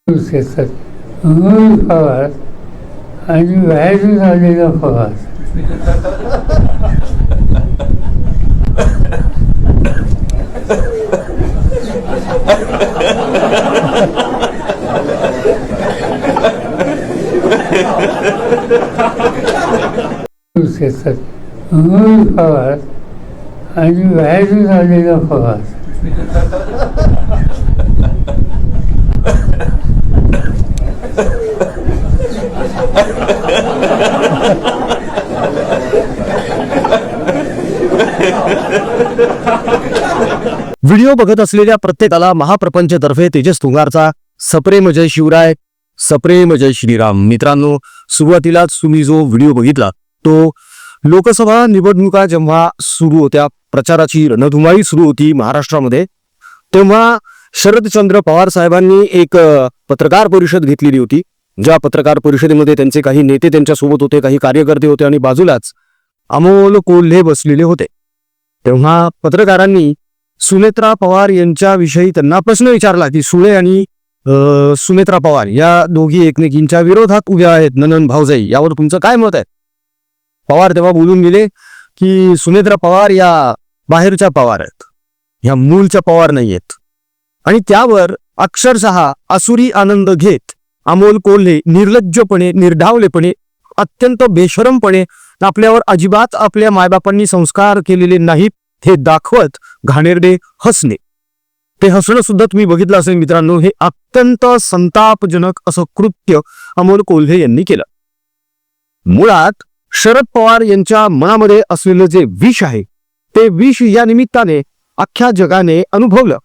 शेतात मूळ पवार आणि बाहेरून आलेला पवार शेतात मूळ पवार आणि बाहेरून आलेला पवार व्हिडिओ बघत असलेल्या प्रत्येकाला महाप्रपंचतर्फे तेजस तुंगारचा सप्रेम जय शिवराय, सप्रेम जय श्रीराम. मित्रांनो, सुरुवातीलाच तुम्ही जो व्हिडिओ बघितला तो लोकसभा निवडणुका जेव्हा सुरू होत्या, प्रचाराची रणधुमाळी सुरू होती महाराष्ट्रामध्ये, तेव्हा शरदचंद्र पवार साहेबांनी एक पत्रकार परिषद घेतलेली होती. ज्या पत्रकार परिषदेमध्ये त्यांचे काही नेते त्यांच्या सोबत होते, काही कार्यकर्ते होते आणि बाजूलाच अमोल कोल्हे बसलेले होते. तेव्हा पत्रकारांनी सुनेत्रा पवार यांच्याविषयी त्यांना प्रश्न विचारला की सुळे आणि सुनेत्रा पवार या दोघी एकमेकींच्या विरोधात उभ्या आहेत, ननंद भाऊजाई, यावर तुमचं काय मत आहे? पवार तेव्हा बोलून गेले की सुनेत्रा पवार या बाहेरच्या पवार आहेत, ह्या मूळच्या पवार नाही आहेत. आणि त्यावर अक्षरशः आसुरी आनंद घेत अमोल कोल्हे निर्लज्जपणे, निर्ढावलेपणे, अत्यंत बेशरमपणे आपल्यावर अजिबात आपल्या मायबापांनी संस्कार केलेले नाहीत हे दाखवत घाणेरडे हसणे. ते हसणं सुद्धा तुम्ही बघितलं असेल मित्रांनो. हे अत्यंत संतापजनक असं कृत्य अमोल कोल्हे यांनी केलं. मुळात शरद पवार यांच्या मनामध्ये असलेलं जे विष आहे ते विष या निमित्ताने अख्ख्या जगाने अनुभवलं.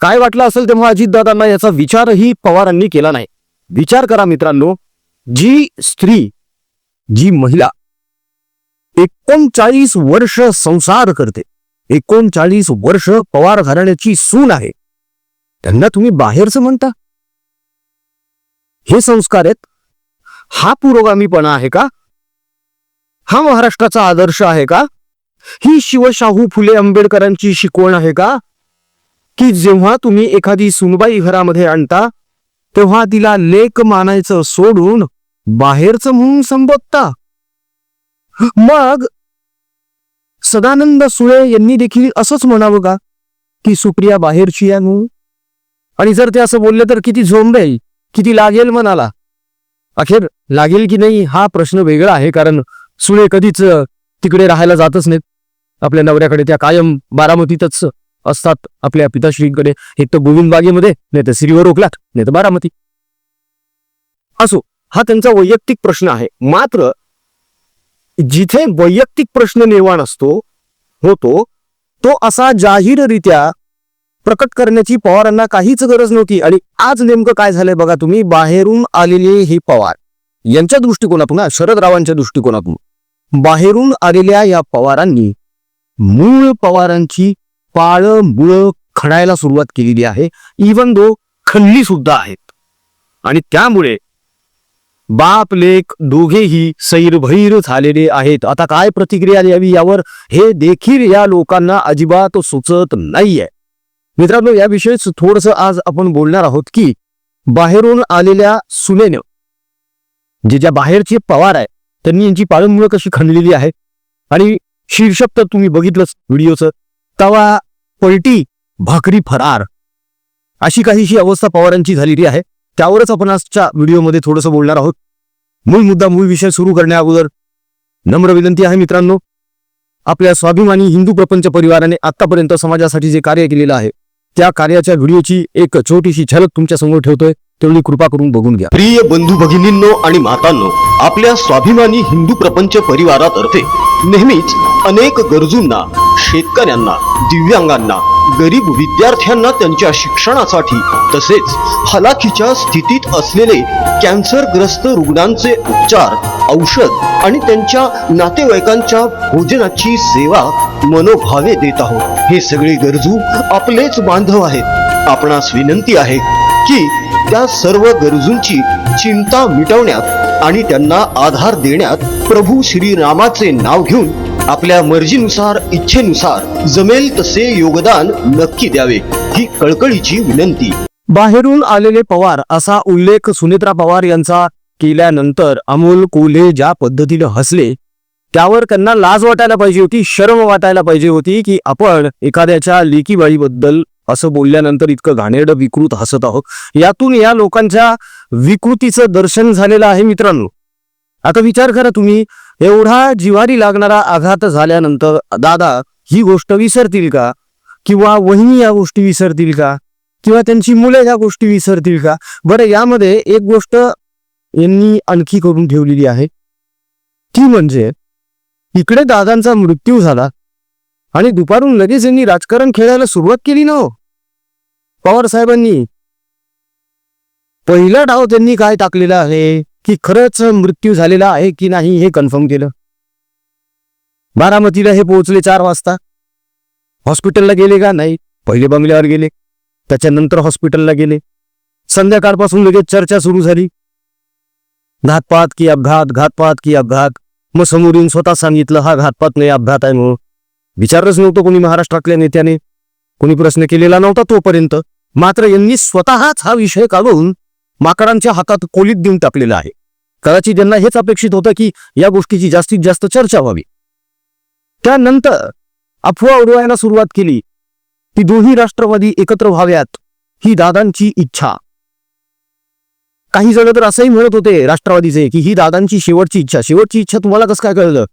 काय वाटलं असेल तेव्हा अजितदादांना याचा विचारही पवारांनी केला नाही. विचार करा मित्रांनो, जी स्त्री, जी महिला 39 वर्ष संसार करते, 39 वर्ष पवार घराण्याची सून आहे, त्यांना तुम्ही बाहेरचं म्हणता? हे संस्कार आहेत? हा पुरोगामीपणा आहे का? हा महाराष्ट्राचा आदर्श आहे का? ही शिवशाहू फुले आंबेडकरांची शिकवण आहे का? की जेव्हा तुम्ही एखादी सुनबाई घरामध्ये आणता तेव्हा तिला लेक मानायचं सोडून बाहेरचं म्हणून संबोधता? मग सदानंद सुळे यांनी देखील असंच म्हणावं का की सुप्रिया बाहेरची आहे म्हणून? आणि जर ते असं बोलले तर किती झोंबेल, किती लागेल मनाला? अखेर लागेल की नाही हा प्रश्न वेगळा आहे, कारण सुळे कधीच तिकडे राहायला जातच नाहीत. आपल्या नवऱ्याकडे त्या कायम बारामतीतच असतात, आपल्या पिताश्रींकडे. एक तर गोविंद बागेमध्ये, नाही तर श्रीवर ओकलात, नाही तर बारामती. असो, हा त्यांचा वैयक्तिक प्रश्न आहे. मात्र जिथे वैयक्तिक प्रश्न निर्माण होतो तो असा जाहीररित्या प्रकट करण्याची पवारांना काहीच गरज नव्हती. आणि आज नेमकं काय झालंय बघा तुम्ही. बाहेरून आलेले हे पवार यांच्या दृष्टिकोनातून, शरदरावांच्या दृष्टिकोनातून बाहेरून आलेल्या या पवारांनी मूळ पवारांची पाळं मुळं खणायला सुरुवात केलेली आहे, इवन दो खणली सुद्धा आहेत. आणि त्यामुळे बाप लेक दोघेही सैरभैर झालेले आहेत. आता काय प्रतिक्रिया द्यावी यावर हे देखील या लोकांना अजिबात सुचत नाहीये. मित्रांनो, याविषयीच थोडंसं आज आपण बोलणार आहोत की बाहेरून आलेल्या सुनेनं, जे ज्या बाहेरचे पवार आहे त्यांनी यांची पाळंमुळं कशी खणलेली आहे. आणि शीर्षक तर तुम्ही बघितलंच व्हिडिओचं, तवा पलटी भाकरी फरार, अशी काहीशी अवस्था पवारांची झालेली आहे. त्यावरच आपण आजच्या व्हिडिओमध्ये थोडंसं बोलणार आहोत. मूळ मुद्दा, मूळ विषय सुरू करण्या अगोदर नम्र विनंती आहे मित्रांनो, आपल्या स्वाभिमानी हिंदू प्रपंच परिवाराने आतापर्यंत समाजासाठी जे कार्य केलेलं आहे त्या कार्याच्या व्हिडिओची एक छोटीशी झलक तुमच्या समोर ठेवतोय, तेवढी कृपा करून बघून घ्या. प्रिय बंधू भगिनींनो आणि मातांनो, आपल्या स्वाभिमानी हिंदू प्रपंच परिवारातर्फे नेहमीच अनेक गरजूंना, शेतकऱ्यांना, दिव्यांगांना, गरीब विद्यार्थ्यांना त्यांच्या शिक्षणासाठी तसेच हलाखीच्या स्थितीत असलेले कॅन्सरग्रस्त रुग्णांचे उपचार, औषध आणि त्यांच्या नातेवाईकांच्या भोजनाची सेवा मनोभावे देत आहोत. हे सगळे गरजू आपलेच बांधव आहेत. आपणास विनंती आहे की त्या सर्व गरजूंची चिंता मिटवण्यात आणि त्यांना आधार देण्यात प्रभू श्रीरामाचे नाव घेऊन आपल्या मर्जीनुसार, इच्छेनुसार जमेल तसे योगदान नक्की द्यावे, ही कळकळीची विनंती. बाहेरून आलेले पवार असा उल्लेख सुनेत्रा पवार यांचा केल्यानंतर अमोल कोल्हे ज्या पद्धतीने हसले त्यावर त्यांना लाज वाटायला पाहिजे होती, शरम वाटायला पाहिजे होती की आपण एखाद्याच्या लेकीबाळीबद्दल असं बोलल्यानंतर इतकं घाणेरडं विकृत हसत आहोत. यातून या लोकांच्या विकृतीचं दर्शन झालेलं आहे मित्रांनो. आता विचार करा तुम्ही, एवढा जिव्हारी लागणारा आघात झाल्यानंतर दादा ही गोष्ट विसरतील का, किंवा वहिनी या गोष्टी विसरतील का, किंवा त्यांची मुले या गोष्टी विसरतील का? बरं, यामध्ये एक गोष्ट यांनी आणखी करून ठेवलेली आहे, ती म्हणजे इकडे दादांचा मृत्यू झाला आणि दुपारून लगेच यांनी राजकारण खेळायला सुरुवात केली ना. पवार साहेबांनी पहिला डाव त्यांनी काय टाकलेला आहे की खरंच मृत्यू झालेला आहे की नाही हे कन्फर्म केलं. बारामतीला हे पोहोचले 4 वाजता. हॉस्पिटलला गेले का? नाही. पहिले बंगल्यावर गेले, त्याच्यानंतर हॉस्पिटलला गेले. संध्याकाळपासून लगेच चर्चा सुरू झाली, घातपात की अपघात, घातपात की अपघात. मग समोरून स्वतः सांगितलं हा घातपात नाही अपघात आहे. म्हणून विचारलंच नव्हतं कोणी महाराष्ट्रातल्या नेत्याने, कोणी प्रश्न केलेला नव्हता तोपर्यंत. मात्र यांनी स्वतःच हा विषय काढून माकडांच्या हातात कोलीत देऊन टाकलेला आहे. कदाचित त्यांना हेच अपेक्षित होतं की या गोष्टीची जास्तीत जास्त चर्चा व्हावी. त्यानंतर अफवा उडवायला सुरुवात केली की दोन्ही राष्ट्रवादी एकत्र व्हाव्यात ही दादांची इच्छा. काही जण तर असंही म्हणत होते राष्ट्रवादीचे की ही दादांची शेवटची इच्छा. शेवटची इच्छा तुम्हाला कसं काय कळलं?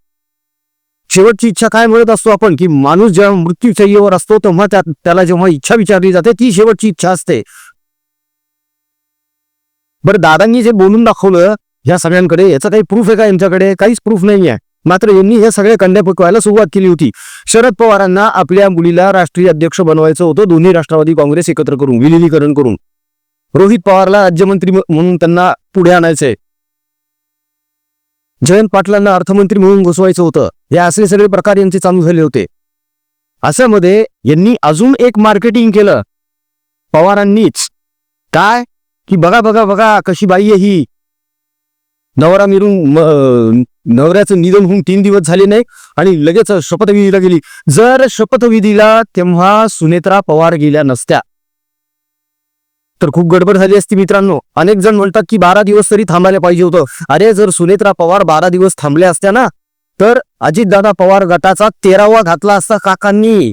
शेवटची इच्छा काय म्हणत असतो आपण की माणूस जेव्हा मृत्यूशय्येवर असतो तेव्हा त्याला जेव्हा इच्छा विचारली जाते ती शेवटची इच्छा असते. बरं, दादांनी जे बोलून दाखवलं ह्या सगळ्यांकडे, याचा काही प्रूफ आहे का? यांच्याकडे काहीच प्रूफ नाही आहे. मात्र यांनी हे सगळे कंड्या पकवायला सुरुवात केली होती. शरद पवारांना आपल्या मुलीला राष्ट्रीय अध्यक्ष बनवायचं होतं, दोन्ही राष्ट्रवादी काँग्रेस एकत्र करून, विलिनीकरण करून. रोहित पवारला राज्यमंत्री म्हणून त्यांना पुढे आणायचंय. जयंत पाटलांना अर्थमंत्री म्हणून घोषवायचं होतं. हे असे सगळे प्रकार यांचे चालू झाले होते. असं मध्ये यांनी अजून एक मार्केटिंग केलं पवारांनीच. काय की बघा बघा बघा कशी बाई आहे ही. नवरा मिरून नवऱ्याचं निधन होऊन 3 दिवस झाले नाही आणि लगेच शपथविधीला गेली. जर शपथविधीला तेव्हा सुनेत्रा पवार गेल्या नसत्या तर खूप गडबड झाली असती मित्रांनो. अनेक जण म्हणतात की 12 दिवस तरी थांबायला पाहिजे होतं. अरे, जर सुनेत्रा पवार 12 दिवस थांबल्या असत्या ना तर अजितदादा पवार गटाचा 13वा घातला असता काकांनी.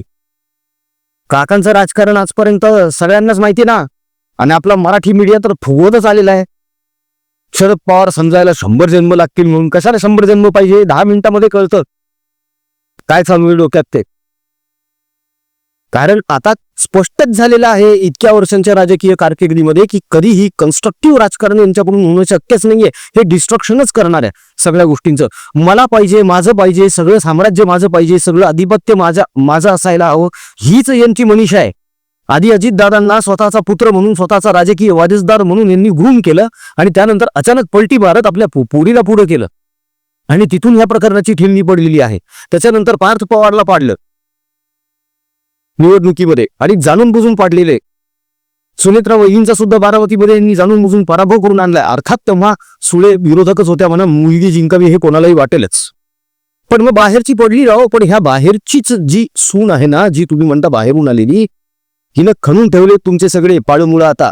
काकांचं राजकारण आजपर्यंत सगळ्यांनाच माहिती ना, आणि आपला मराठी मीडिया तर फुगवतच आलेला आहे. शरद पवार समजायला 100 जन्म लागतील म्हणून. कशाला 100 जन्म पाहिजे? 10 मिनिटांमध्ये कळतं काय चालू आहे डोक्यात ते. कारण आता स्पष्टच झालेलं आहे इतक्या वर्षांच्या राजकीय कारकिर्दीमध्ये की कधीही कन्स्ट्रक्टिव्ह राजकारण यांच्याकडून होणं शक्यच नाहीये. हे डिस्ट्रक्शनच करणार आहे सगळ्या गोष्टींचं. मला पाहिजे, माझं पाहिजे, सगळं साम्राज्य माझं पाहिजे, सगळं आधिपत्य माझं असायला हवं, हीच यांची मनीषा आहे. आधी अजितदादांना स्वतःचा पुत्र म्हणून, स्वतःचा राजकीय वारिसदार म्हणून यांनी ग्रूम केलं आणि त्यानंतर अचानक पलटी मारत आपल्या पोरीला पुढे केलं आणि तिथून ह्या प्रकरणाची ठेवणी पडलेली आहे. त्याच्यानंतर पार्थ पवारला पाडलं निवडणुकीमध्ये आणि जाणून बुजून पाडलेले. सुनेत्रा वहिनींचा सुद्धा बारामतीमध्ये यांनी जाणून बुजून पराभव करून आणलाय. अर्थात तेव्हा सुळे विरोधकच होत्या म्हणा, मुलगी जिंकावी हे कोणालाही वाटेलच. पण मग बाहेरची पडली राहो. पण ह्या बाहेरचीच जी सून आहे ना, जी तुम्ही म्हणता बाहेरून आलेली, हिनं खणून ठेवले तुमचे सगळे पाळमुळं. आता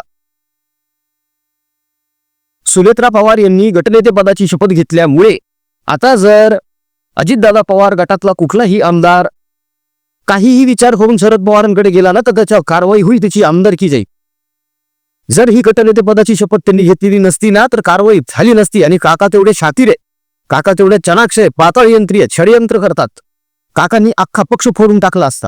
सुनेत्रा पवार यांनी गटनेते पदाची शपथ घेतल्यामुळे आता जर अजितदादा पवार गटातला कुठलाही आमदार काहीही विचार करून शरद पवारांकडे गेला ना तर त्याच्यावर कारवाई होईल, त्याची आमदारकी जाईल. जर ही गटनेते पदाची शपथ त्यांनी घेतलेली नसती ना तर कारवाई झाली नसती. आणि काका तेवढे शातीर आहे, काका तेवढे चनाक्ष आहे, पाताळ यंत्री आहे, षडयंत्र करतात. काकांनी अख्खा पक्ष फोडून टाकला असता.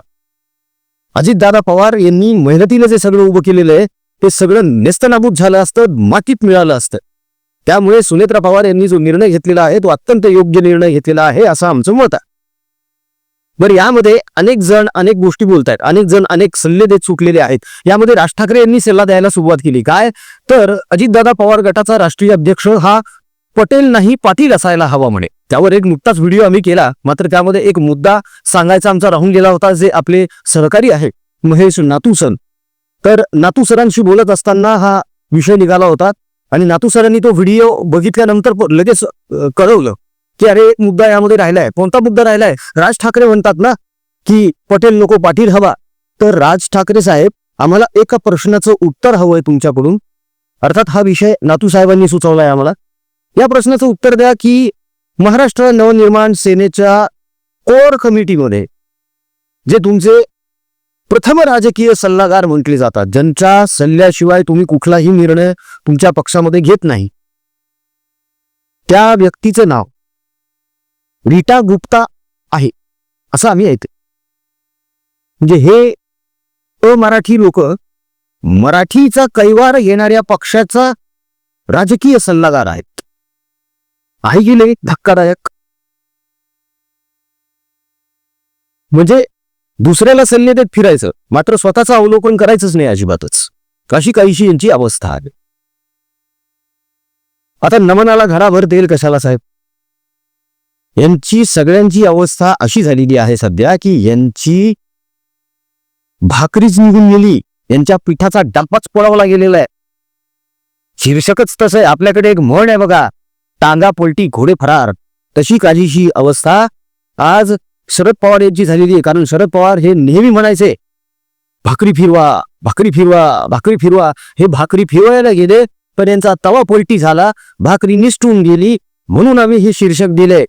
अजितदादा पवार यांनी मेहनतीने जे सगळं उभं केलेलं आहे ते सगळं नेस्तनाबूत झालं असतं, मातीत मिळालं असतं. त्यामुळे सुनेत्रा पवार यांनी जो निर्णय घेतलेला आहे तो अत्यंत योग्य निर्णय घेतलेला आहे असं आमचं मत आहे. बरं, यामध्ये अनेक जण अनेक गोष्टी बोलतायत, अनेक जण अनेक सल्ले देत चुकलेले आहेत. यामध्ये राज ठाकरे यांनी सल्ला द्यायला सुरुवात केली. काय तर अजितदादा पवार गटाचा राष्ट्रीय अध्यक्ष हा पटेल नाही पाटील असायला हवा म्हणे. त्यावर एक नुकताच व्हिडिओ आम्ही केला. मात्र त्यामध्ये एक मुद्दा सांगायचा आमचा राहून गेला होता. जे आपले सहकारी आहे महेश नातूसन, तर नातूसरांशी बोलत असताना हा विषय निघाला होता आणि नातूसरांनी तो व्हिडिओ बघितल्यानंतर लगेच कळवलं की अरे एक मुद्दा यामध्ये राहिलाय. कोणता मुद्दा राहिलाय? राज ठाकरे म्हणतात ना की पटेल नको पाटील हवा. तर राज ठाकरे साहेब आम्हाला एका प्रश्नाचं उत्तर हवंय तुमच्याकडून. अर्थात हा विषय नातू साहेबांनी सुचवलाय आम्हाला. या प्रश्नाचं उत्तर द्या की महाराष्ट्र नवनिर्माण सेनेच्या कोर कमिटीमध्ये जे तुमचे प्रथम राजकीय सल्लागार म्हटले जातात, ज्यांच्या सल्ल्याशिवाय तुम्ही कुठलाही निर्णय तुमच्या पक्षामध्ये घेत नाही, त्या व्यक्तीचं नाव रीटा गुप्ता आहे असं आम्ही ऐकतो. म्हणजे हे अमराठी लोक मराठीचा कैवार येणाऱ्या पक्षाचा राजकीय सल्लागार आहेत. आहे की नाही धक्कादायक? म्हणजे दुसऱ्याला सल्ले देत फिरायचं, मात्र स्वतःचं अवलोकन करायचंच नाही अजिबातच, अशी काहीशी यांची अवस्था आहे. आता नमनाला घराभर तेल कशाला साहेब? यांची सगळ्यांची अवस्था अशी झालेली आहे सध्या की यांची भाकरीच निघून गेली, यांच्या पिठाचा डब्बाच पळवला गेलेला आहे. शीर्षकच तसं आहे. आपल्याकडे एक म्हण आहे बघा, टांगा पलटी घोडे फरार. तशी काहीशी अवस्था आज शरद पवार यांची झालेली आहे. कारण शरद पवार हे नेहमी म्हणायचे भाकरी फिरवा, भाकरी फिरवा, भाकरी फिरवा. हे भाकरी फिरवायला गेले पण यांचा तवा पलटी झाला, भाकरी निसटून गेली. म्हणून आम्ही हे शीर्षक दिले,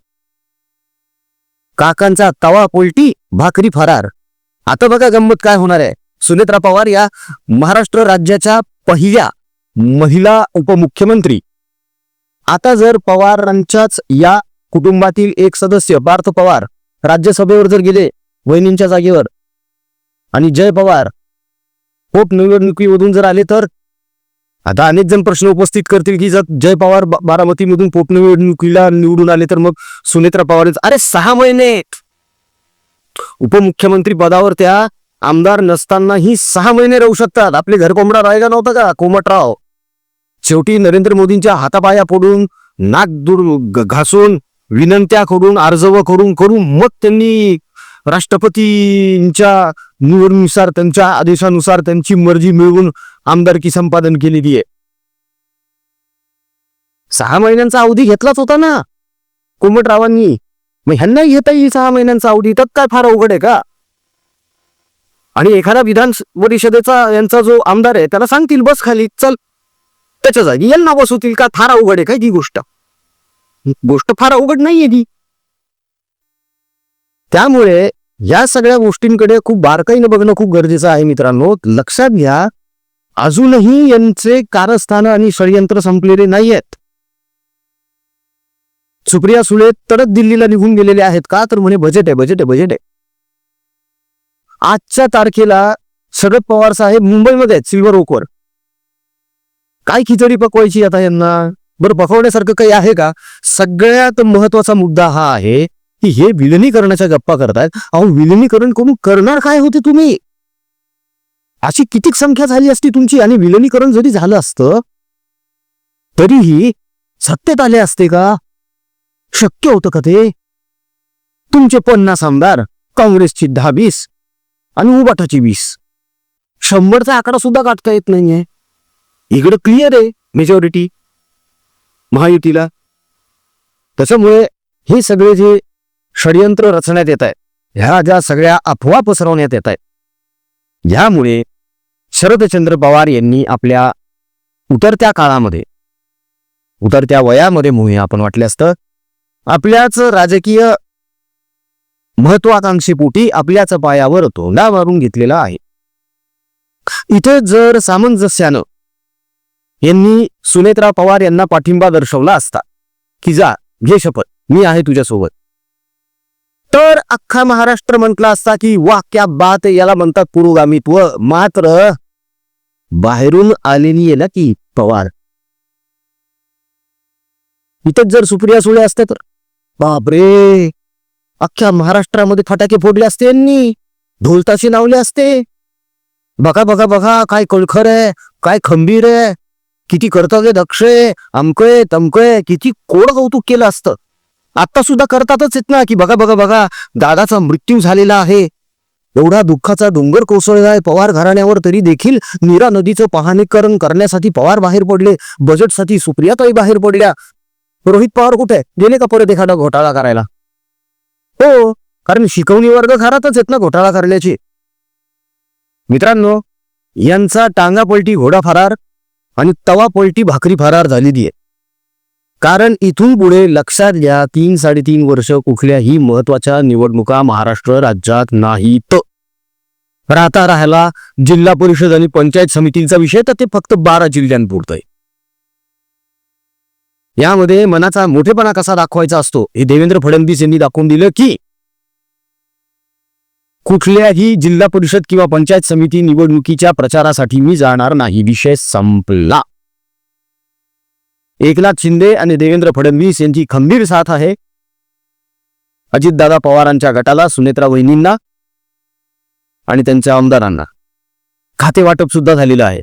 काकांचा तवा पलटी भाकरी फरार. आता बघा गंमत काय होणार आहे. सुनेत्रा पवार या महाराष्ट्र राज्याच्या पहिल्या महिला उपमुख्यमंत्री. आता जर पवारांच्याच या कुटुंबातील एक सदस्य पार्थ पवार राज्यसभेवर जर गेले वहिनींच्या जागेवर आणि जय पवार पोट निवडणुकीमधून जर आले तर आता अनेक जण प्रश्न उपस्थित करतील की जर जय पवार बारामतीमधून पोट निवडणुकीला निवडून आले तर मग सुनेत्रा पवार, अरे 6 महिने उपमुख्यमंत्री पदावर त्या आमदार नसतानाही 6 महिने राहू शकतात. आपले घर कोंबडा राहिला नव्हता का कोमटराव? शेवटी नरेंद्र मोदींच्या हातापाया पडून नाक दूर घासून विनंत्या करून अर्जव करून मग त्यांनी राष्ट्रपतींच्या निवडीनुसार त्यांच्या आदेशानुसार त्यांची मर्जी मिळवून आमदारकी संपादन केलेली आहे. 6 महिन्यांचा अवधी घेतलाच होता ना कोमटरावांनी. मग ह्यांना घेता येईल 6 महिन्यांचा अवधी, त्यात काय फार अवघड आहे का? आणि एखादा विधान परिषदेचा यांचा जो आमदार आहे त्याला सांगतील बस खाली चल, त्याच्या जागी यांना बसवतील का? फार अवघड आहे काय ती गोष्ट? गोष्ट फार अवघड नाहीये ती. त्यामुळे या सगळ्या गोष्टींकडे खूप बारकाईने बघणं खूप गरजेचं आहे मित्रांनो. लक्षात घ्या, अजूनही यांचे कारस्थान आणि षडयंत्र संपलेले नाही आहेत. सुप्रिया सुळे तरच दिल्लीला निघून गेलेले आहेत का? तर म्हणे बजेट आहे, बजेट आहे, बजेट आहे. आजच्या तारखेला शरद पवार साहेब मुंबईमध्ये आहेत सिल्वर ओकवर. काय खिचडी पकवायची आता यांना? बरं पकवण्यासारखं काही आहे का? सगळ्यात महत्वाचा मुद्दा हा आहे की हे विलिनीकरणाच्या गप्पा करतायत. अहो विलिनीकरण करून करणार काय होते तुम्ही? अशी किती संख्या झाली असती तुमची, आणि विलिनीकरण जरी झालं असतं तरीही सत्तेत आले असते का? शक्य होतं का ते? तुमचे 50 आमदार, काँग्रेसची 10-20 आणि उबाटाची 20, 100चा आकडा सुद्धा गाठता येत नाहीये. इकडे क्लिअर आहे मेजॉरिटी महायुतीला. त्याच्यामुळे हे सगळे जे षडयंत्र रचण्यात येत आहेत, ह्या ज्या सगळ्या अफवा पसरवण्यात येत आहेत, ह्यामुळे शरदचंद्र पवार यांनी आपल्या उतरत्या काळामध्ये, उतरत्या वयामध्ये म्हणूया आपण वाटले असतं, आपल्याच राजकीय महत्वाकांक्षेपोटी आपल्याच पायावर तोंडा मारून घेतलेला आहे. इथे जर सामंजस्यानं यांनी सुनेत्रा पवार यांना पाठिंबा दर्शवला असता की जा घे शपथ मी आहे तुझ्यासोबत, तर अख्खा महाराष्ट्र म्हटला असता की वाह क्या बात, याला म्हणतात पुरोगामित्व. मात्र बाहेरून आलेली आहे ना की पवार. इथेच जर सुप्रिया सुळे असते तर बापरे, अख्ख्या महाराष्ट्रामध्ये फटाके फोडले असते यांनी, ढोलताशे लावले असते. बघा बघा बघा काय कळखर आहे, काय खंबीर आहे, किती कर्तव्य दक्ष आहे, अमकय तमकय, किती कोड कौतुक केलं असतं. आता सुद्धा करतातच येत ना की बघा बघा बघा दादाचा मृत्यू झालेला आहे, एवढा दुःखाचा डोंगर कोसळला आहे पवार घराण्यावर, तरी देखील नीरा नदीचं पाहणीकरण करण्यासाठी पवार बाहेर पडले, बजेटसाठी सुप्रियाताई बाहेर पडल्या. रोहित पवार कुठे गेले का परत एखादा घोटाळा करायला? हो, कारण शिकवणी वर्ग घरातच आहेत ना घोटाळा करण्याची. मित्रांनो, यांचा टांगा पलटी घोडा फरार आणि तवा पलटी भाकरी फरार झालेली आहे. कारण इथून पुढे लक्षात घ्या 3-3.5 वर्ष कुठल्याही महत्वाच्या निवडणुका महाराष्ट्र राज्यात नाहीत. राहता राहिला जिल्हा परिषद आणि पंचायत समितीचा विषय तर ते फक्त 12 जिल्ह्यांपुरतं आहे. यामध्ये मनाचा मोठेपणा कसा दाखवायचा असतो हे देवेंद्र फडणवीस यांनी दाखवून दिलं की कुठल्याही जिल्हा परिषद किंवा पंचायत समिती निवडणुकीच्या प्रचारासाठी मी जाणार नाही, विषय संपला. एकनाथ शिंदे आणि देवेंद्र फडणवीस यांची खंबीर साथ आहे. अजितदादा पवारांच्या गटाला, सुनेत्रा वहिनींना आणि त्यांच्या आमदारांना खाते वाटप सुद्धा झालेलं आहे.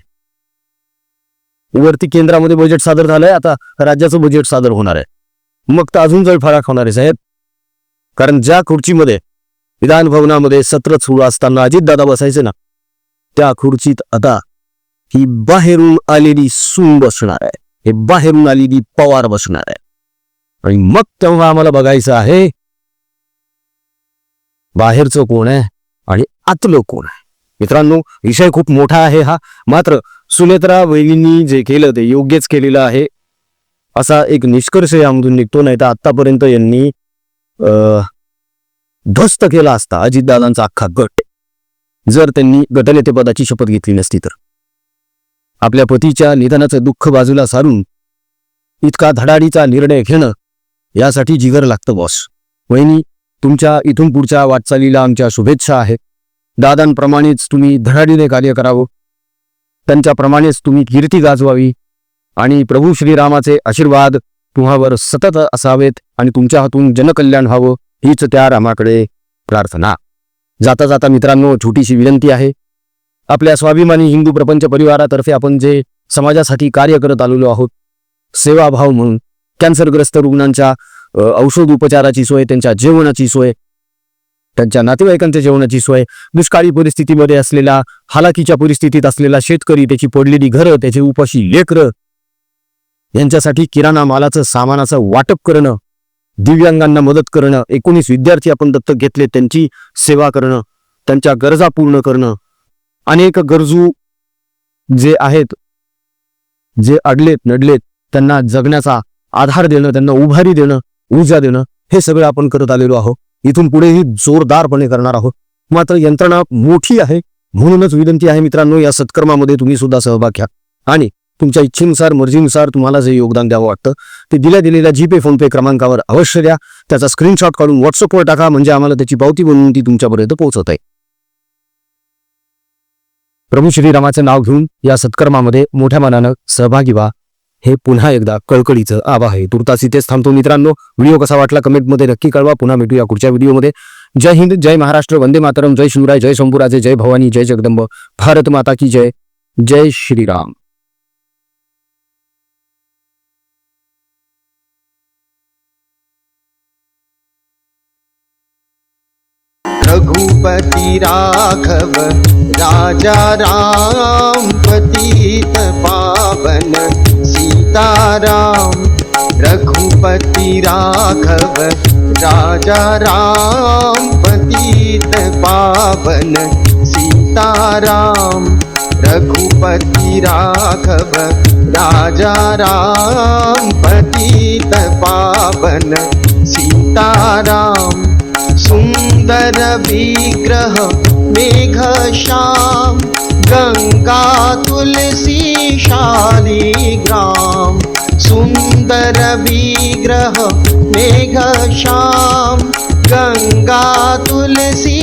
वरती केंद्रामध्ये बजेट सादर झालंय, आता राज्याचं बजेट सादर होणार आहे. मग तर अजून जळफळाट होणार आहे साहेब. कारण ज्या खुर्चीमध्ये विधान भवनामध्ये सत्र सुरू असताना अजितदादा बसायचे ना, त्या खुर्चीत आता ही बाहेरून आलेली सून बसणार आहे, हे बाहेरून आलेली पवार बसणार आहे. आणि मग तेव्हा आम्हाला बघायचं आहे बाहेरचं कोण आहे आणि आतलं कोण आहे. मित्रांनो, विषय खूप मोठा आहे हा. मात्र सुनेत्रा वहिनींनी जे केलं ते योग्यच केलेलं आहे असा एक निष्कर्ष यामधून निघतो. नाही तर आतापर्यंत यांनी ध्वस्त केला असता अजितदादांचा अख्खा गट, जर त्यांनी गटनेतेपदाची शपथ घेतली नसती तर. आपल्या पतीच्या निधनाचं दुःख बाजूला सारून इतका धडाडीचा निर्णय घेणं यासाठी जिगर लागतं बॉस. वहिनी, तुमच्या इथून पुढच्या वाटचालीला आमच्या शुभेच्छा आहेत. दादांप्रमाणेच तुम्ही धडाडीने कार्य करावं, त्यांच्याप्रमाणेच तुम्ही कीर्ती गाजवावी आणि प्रभू श्रीरामाचे आशीर्वाद तुम्हावर सतत असावेत आणि तुमच्या हातून जनकल्याण व्हावं हीच त्या रामाकडे प्रार्थना. जाता जाता मित्रांनो, छोटीशी विनंती आहे. आपल्या स्वाभिमानी हिंदू प्रपंच परिवारातर्फे आपण जे समाजासाठी कार्य करत आलेलो आहोत, सेवाभाव म्हणून कॅन्सरग्रस्त रुग्णांच्या औषध उपचाराची सोय, त्यांच्या जेवणाची सोय, त्यांच्या नातेवाईकांच्या जेवणाची सोय, दुष्काळी परिस्थितीमध्ये असलेला, हालाकीच्या परिस्थितीत असलेला शेतकरी, त्याची पडलेली घरं, त्याचे उपाशी लेकरं, यांच्यासाठी किराणा मालाचं सामानाचं वाटप करणं, दिव्यांगांना मदत करणं, 19 विद्यार्थी आपण दत्तक घेतले त्यांची सेवा करणं, त्यांच्या गरजा पूर्ण करणं, अनेक गरजू जे आहेत, जे अडलेत नडलेत, त्यांना जगण्याचा आधार देणं, त्यांना उभारी देणं, ऊर्जा देणं, हे सगळं आपण करत आलेलो आहोत. इथून पुढेही जोरदारपणे करणार आहोत. मात्र यंत्रणा मोठी आहे, म्हणूनच विनंती आहे मित्रांनो, या सत्कर्मामध्ये तुम्ही सुद्धा सहभाग घ्या आणि तुमच्या इच्छेनुसार, मर्जीनुसार तुम्हाला जे योगदान द्यावं वाटतं ते दिलेल्या जीपे फोनपे क्रमांकावर अवश्य द्या. त्याचा स्क्रीनशॉट काढून व्हॉट्सअपवर टाका, म्हणजे आम्हाला त्याची पावती बनवून ती तुमच्यापर्यंत पोहोचत आहे. प्रभू श्रीरामाचं नाव घेऊन या सत्कर्मामध्ये मोठ्या मनानं सहभागी व्हा, हे पुन्हा एकदा कळकळीचं आवाहन आहे. तुर्तास इथेच थांबतो मित्रांनो. व्हिडिओ कसा वाटला कमेंटमध्ये नक्की कळवा. पुन्हा भेटूया पुढच्या व्हिडिओमध्ये. जय हिंद, जय महाराष्ट्र, वंदे मातरम, जय शिवराय, जय शंभूराजे, जय भवानी, जय जगदंब, भारत माता की जय. जय श्रीराम. रघुपति राघव राजा राम, पतित पावन सीताराम. रघुपति राघव राजा राम, पतित पावन सीताराम. रघुपति राघव राजा राम, पतित पावन सीताराम. सुंदर विग्रह मेघ श्याम, गंगा तुलसी शालिग्राम. सुंदर विग्रह मेघ श्याम, गंगा तुलसी